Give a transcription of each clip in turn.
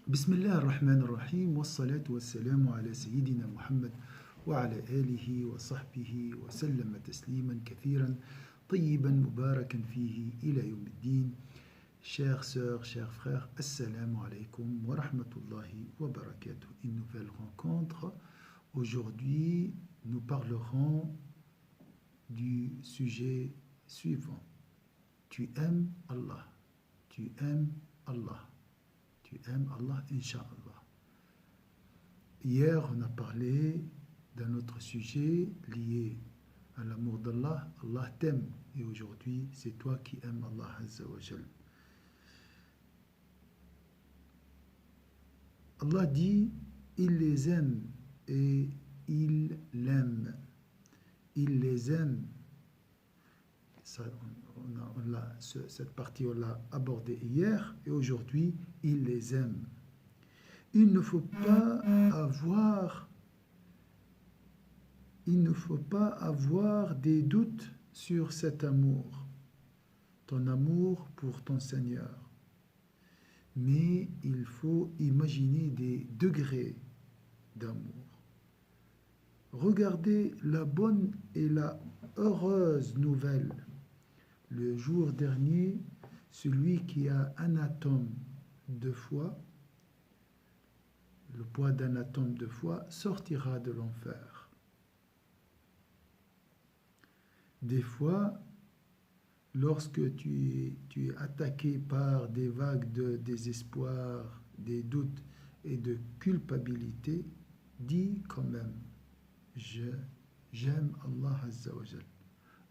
بسم الله الرحمن الرحيم والصلاة والسلام على سيدنا محمد وعلى آله وصحبه وسلم تسليما كثيرا طيبا مباركا فيه إلى يوم الدين. Chères sœurs, chers frères, assalamu alaikum wa rahmatullahi wa barakatuh. Une nouvelle rencontre. Aujourd'hui, nous parlerons du sujet suivant. Tu aimes Allah. Tu aimes Allah. Tu aimes Allah, Inch'Allah. Hier, on a parlé d'un autre sujet lié à l'amour d'Allah. Allah t'aime. Et aujourd'hui, c'est toi qui aimes Allah Azza wa Jal. Allah dit, il les aime et il l'aime. Il les aime. Ça, cette partie, on l'a abordée hier et aujourd'hui, il les aime. Il ne faut pas avoir des doutes sur cet amour, ton amour pour ton Seigneur. Mais il faut imaginer des degrés d'amour. Regardez la bonne et la heureuse nouvelle. Le jour dernier, celui qui a un atome de foi, le poids d'un atome de foi, sortira de l'enfer. Des fois, lorsque tu es attaqué par des vagues de désespoir, des doutes et de culpabilité, dis quand même, j'aime Allah Azza wa Jal,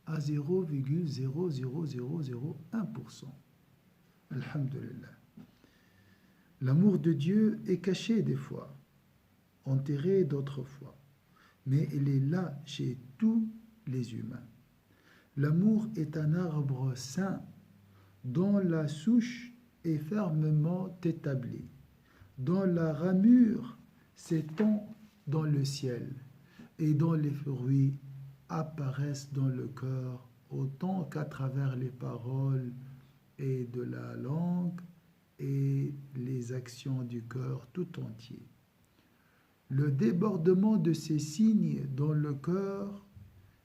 à 0,00001%. Alhamdulillah. L'amour de Dieu est caché des fois, enterré d'autres fois, mais il est là chez tous les humains. L'amour est un arbre sain dont la souche est fermement établie, dont la ramure s'étend dans le ciel et dont les fruits apparaissent dans le cœur autant qu'à travers les paroles et de la langue et les actions du cœur tout entier. Le débordement de ces signes dans le cœur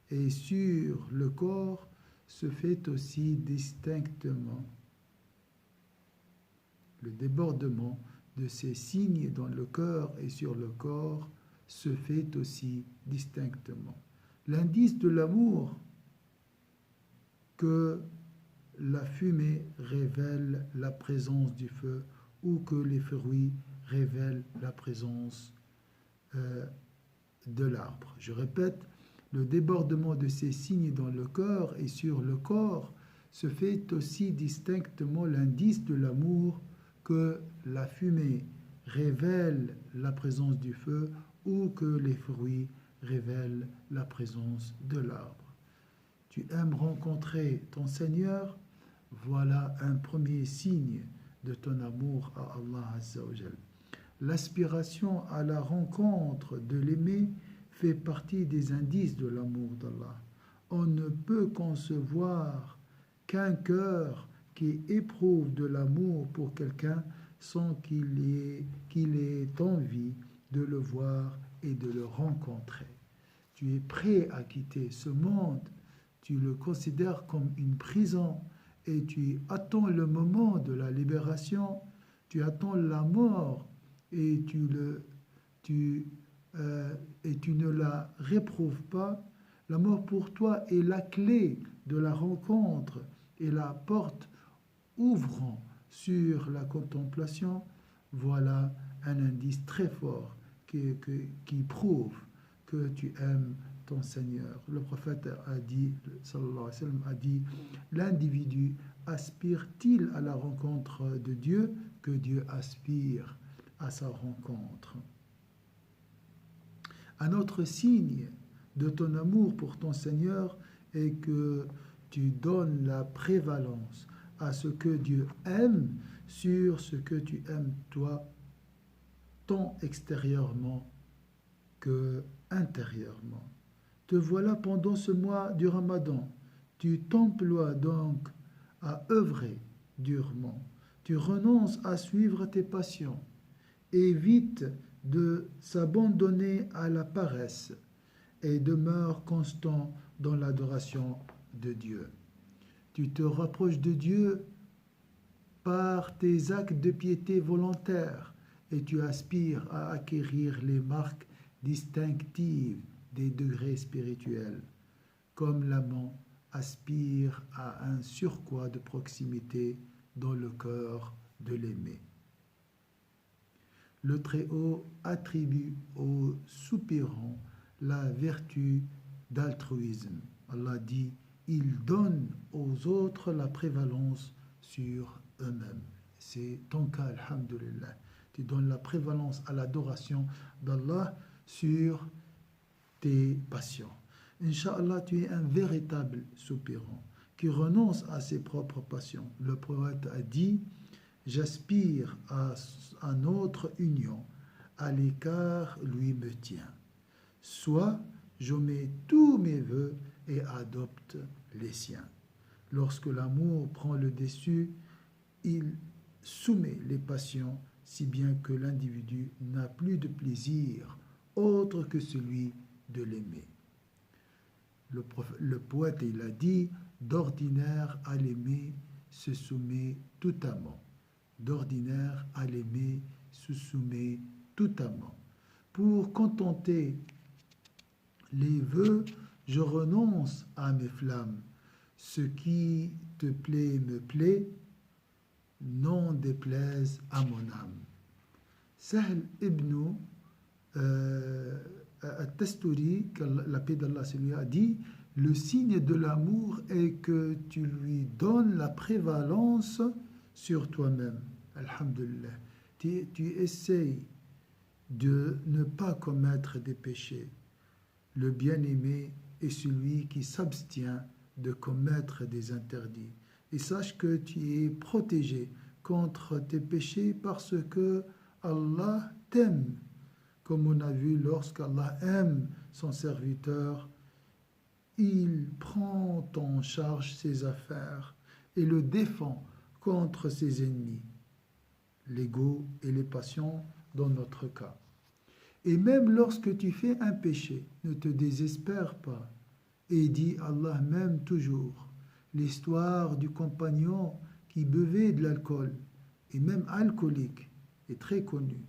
et sur le corps se fait aussi distinctement. Le débordement de ces signes dans le cœur et sur le corps se fait aussi distinctement. L'indice de l'amour que la fumée révèle la présence du feu ou que les fruits révèlent la présence de l'arbre. Je répète, le débordement de ces signes dans le cœur et sur le corps se fait aussi distinctement l'indice de l'amour que la fumée révèle la présence du feu ou que les fruits révèlent la présence de l'arbre. Tu aimes rencontrer ton Seigneur, voilà un premier signe de ton amour à Allah Azza wa Jal. L'aspiration à la rencontre de l'aimé fait partie des indices de l'amour d'Allah. On ne peut concevoir qu'un cœur qui éprouve de l'amour pour quelqu'un sans qu'il ait envie de le voir et de le rencontrer. Tu es prêt à quitter ce monde, tu le considères comme une prison et tu attends le moment de la libération, tu attends la mort et tu ne la réprouves pas. La mort pour toi est la clé de la rencontre et la porte ouvrant sur la contemplation. Voilà un indice très fort qui prouve que tu aimes ton Seigneur. Le prophète a dit, sallallahu alayhi wa sallam, a dit, l'individu aspire-t-il à la rencontre de Dieu que Dieu aspire à sa rencontre. Un autre signe de ton amour pour ton Seigneur est que tu donnes la prévalence à ce que Dieu aime sur ce que tu aimes toi, tant extérieurement que intérieurement. Te voilà pendant ce mois du Ramadan. Tu t'emploies donc à œuvrer durement. Tu renonces à suivre tes passions évite de s'abandonner à la paresse et demeure constant dans l'adoration de Dieu. Tu te rapproches de Dieu par tes actes de piété volontaires et tu aspires à acquérir les marques distinctives des degrés spirituels, comme l'amant aspire à un surcroît de proximité dans le cœur de l'aimé. Le Très-Haut attribue aux soupirants la vertu d'altruisme. Allah dit, il donne aux autres la prévalence sur eux-mêmes. C'est ton cas, alhamdulillah. Tu donnes la prévalence à l'adoration d'Allah sur tes passions. Inch'Allah, tu es un véritable soupirant qui renonce à ses propres passions. Le prophète a dit, j'aspire à notre union, à l'écart lui me tient. Soit je mets tous mes vœux et adopte les siens. Lorsque l'amour prend le dessus, il soumet les passions, si bien que l'individu n'a plus de plaisir autre que celui de l'aimer. Le poète, il a dit, d'ordinaire à l'aimer se soumet tout amant. D'ordinaire à l'aimer se soumet tout amant. Pour contenter les vœux, je renonce à mes flammes. Ce qui te plaît me plaît, n'en déplaise à mon âme. Sahl ibn Al-Tasturi, que la paix d'Allah lui a dit, le signe de l'amour est que tu lui donnes la prévalence sur toi-même. Alhamdulillah. Tu essayes de ne pas commettre des péchés. Le bien-aimé est celui qui s'abstient de commettre des interdits. Et sache que tu es protégé contre tes péchés parce que Allah t'aime. Comme on a vu, lorsqu'Allah aime son serviteur, il prend en charge ses affaires et le défend contre ses ennemis, l'ego et les passions dans notre cas. Et même lorsque tu fais un péché, ne te désespère pas et dis Allah m'aime toujours. L'histoire du compagnon qui buvait de l'alcool, et même alcoolique, est très connue.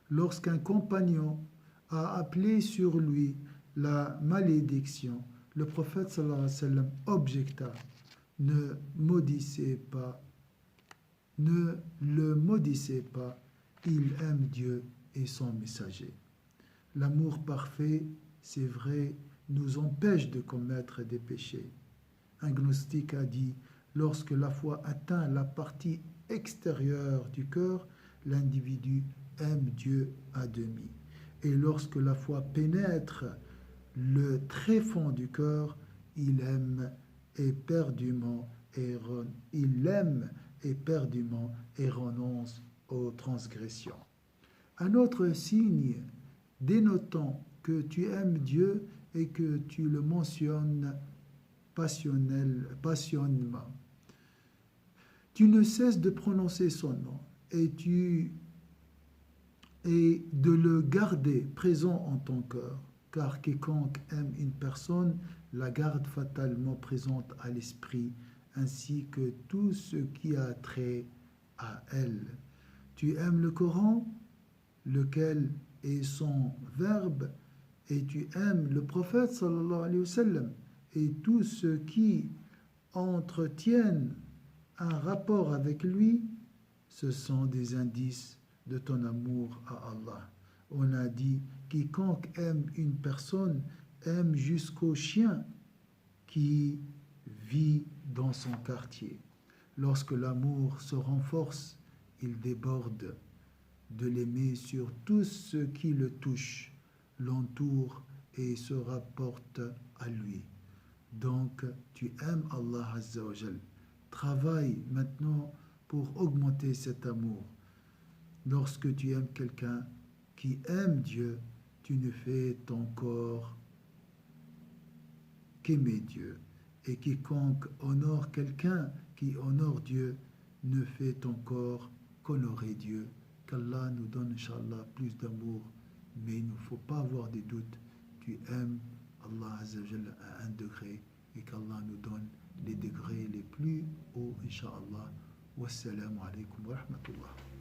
Lorsqu'un compagnon a appelé sur lui la malédiction, le prophète sallallahu alayhi wa sallam objecta, ne maudissez pas, ne le maudissez pas, il aime Dieu et son messager. L'amour parfait, c'est vrai, nous empêche de commettre des péchés. Un gnostique a dit, lorsque la foi atteint la partie extérieure du cœur, l'individu aime Dieu à demi. Et lorsque la foi pénètre le tréfonds du cœur, il aime éperdument et renonce aux transgressions. Un autre signe dénotant que tu aimes Dieu et que tu le mentionnes passionnément. Tu ne cesses de prononcer son nom et de le garder présent en ton cœur, car quiconque aime une personne la garde fatalement présente à l'esprit, ainsi que tout ce qui a trait à elle. Tu aimes le Coran, lequel est son verbe, et tu aimes le prophète sallallahu alayhi wa sallam, et tous ceux qui entretiennent un rapport avec lui, ce sont des indices de ton amour à Allah. On a dit, quiconque aime une personne aime jusqu'au chien qui vit dans son quartier. Lorsque l'amour se renforce, il déborde de l'aimer sur tout ce qui le touche, l'entoure et se rapporte à lui. Donc, tu aimes Allah Azza wa Jal. Travaille maintenant pour augmenter cet amour. Lorsque tu aimes quelqu'un qui aime Dieu, tu ne fais ton corps qu'aimer Dieu. Et quiconque honore quelqu'un qui honore Dieu ne fait ton corps qu'honorer Dieu. qu'Allah nous donne, Inch'Allah, plus d'amour, mais il ne faut pas avoir des doutes. Tu aimes Allah Azza wa Jalla à un degré et qu'Allah nous donne les degrés les plus hauts, Inch'Allah. Wassalamu alaikum wa rahmatullah.